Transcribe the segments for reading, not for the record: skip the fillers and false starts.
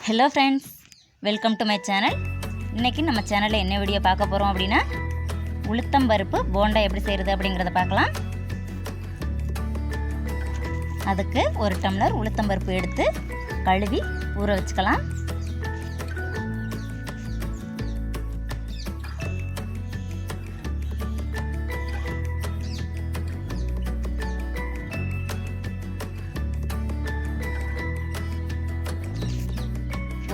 Hello friends, welcome to my channel. இன்றைக்கி நம்ம சேனலில் என்ன வீடியோ பார்க்க போகிறோம் அப்படின்னா, உளுத்தம்பருப்பு போண்டா எப்படி செய்கிறது அப்படிங்கிறத பார்க்கலாம். அதுக்கு ஒரு டம்ளர் உளுத்தம்பருப்பு எடுத்து கழுவி ஊற வச்சுக்கலாம்.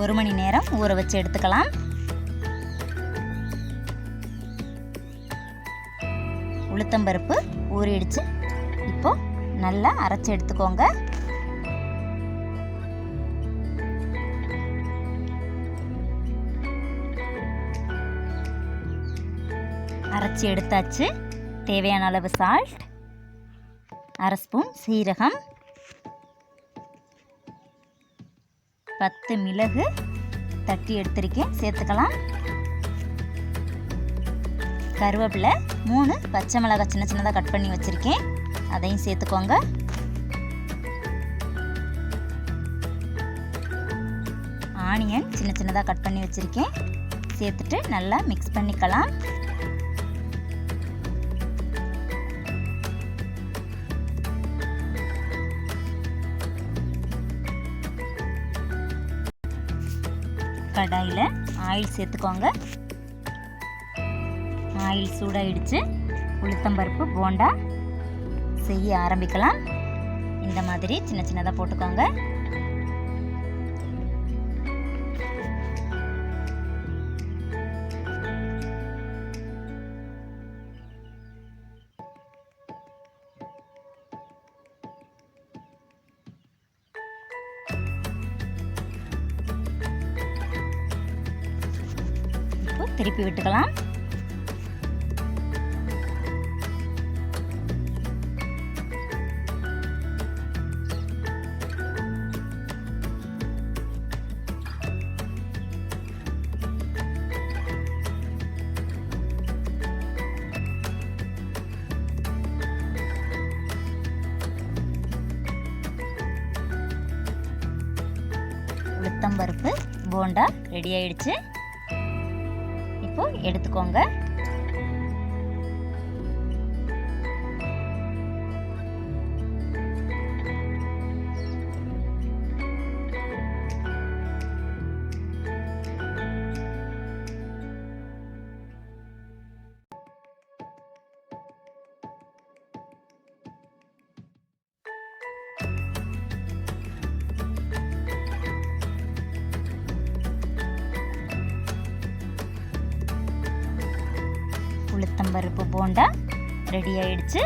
ஒரு மணி நேரம் ஊற வச்சு எடுத்துக்கலாம். உளுத்தம்பருப்பு ஊறிடுச்சு. இப்போ நல்லா அரைச்சி எடுத்துக்கோங்க. அரைச்சி எடுத்தாச்சு. தேவையான அளவு சால்ட், அரை ஸ்பூன் சீரகம், 10 மிளகு தட்டி எடுத்திருக்கேன், சேர்த்துக்கலாம். கருவேப்பிலை 3 பச்சை மிளகாய் சின்ன சின்னதாக கட் பண்ணி வச்சுருக்கேன், அதையும் சேர்த்துக்கோங்க. ஆனியன் சின்ன சின்னதாக கட் பண்ணி வச்சுருக்கேன், சேர்த்துட்டு நல்லா மிக்ஸ் பண்ணிக்கலாம். கடாயில் ஆயில் சேர்த்துக்கோங்க. ஆயில் சூடாயிடுச்சு. உளுத்தம்பருப்பு போண்டா செய்ய ஆரம்பிக்கலாம். இந்த மாதிரி சின்ன சின்னதாக போட்டுக்கோங்க. திருப்பி விட்டுக்கலாம். உளுத்தம்பருப்பு போண்டா ரெடி ஆயிடுச்சு. இப்போ எடுத்துக்கோங்க. உளுத்தம்பருப்பு போண்டா ரெடி ஆயிடுச்சு.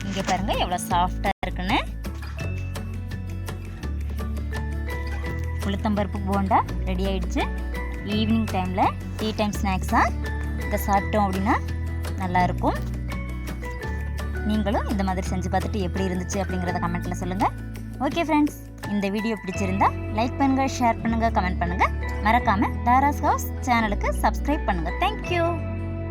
இங்க பாருங்க எவ்வளோ சாஃப்டா இருக்குன்னு. உளுத்தம்பருப்பு போண்டா ரெடி ஆயிடுச்சு. ஈவினிங் டைம்ல டீ டைம் ஸ்நாக்ஸா இதை சாப்பிட்டோம் அப்படின்னா நல்லா இருக்கும். நீங்களும் இந்த மாதிரி செஞ்சு பார்த்துட்டு எப்படி இருந்துச்சு அப்படிங்கிறத கமெண்ட்ல சொல்லுங்க. ஓகே ஃப்ரெண்ட்ஸ், இந்த வீடியோ பிடிச்சிருந்தா லைக் பண்ணுங்க, ஷேர் பண்ணுங்க, கமெண்ட் பண்ணுங்க. மறக்காம தாராஸ் ஹவுஸ் சேனலுக்கு சப்ஸ்கிரைப் பண்ணுங்க. தேங்க்யூ.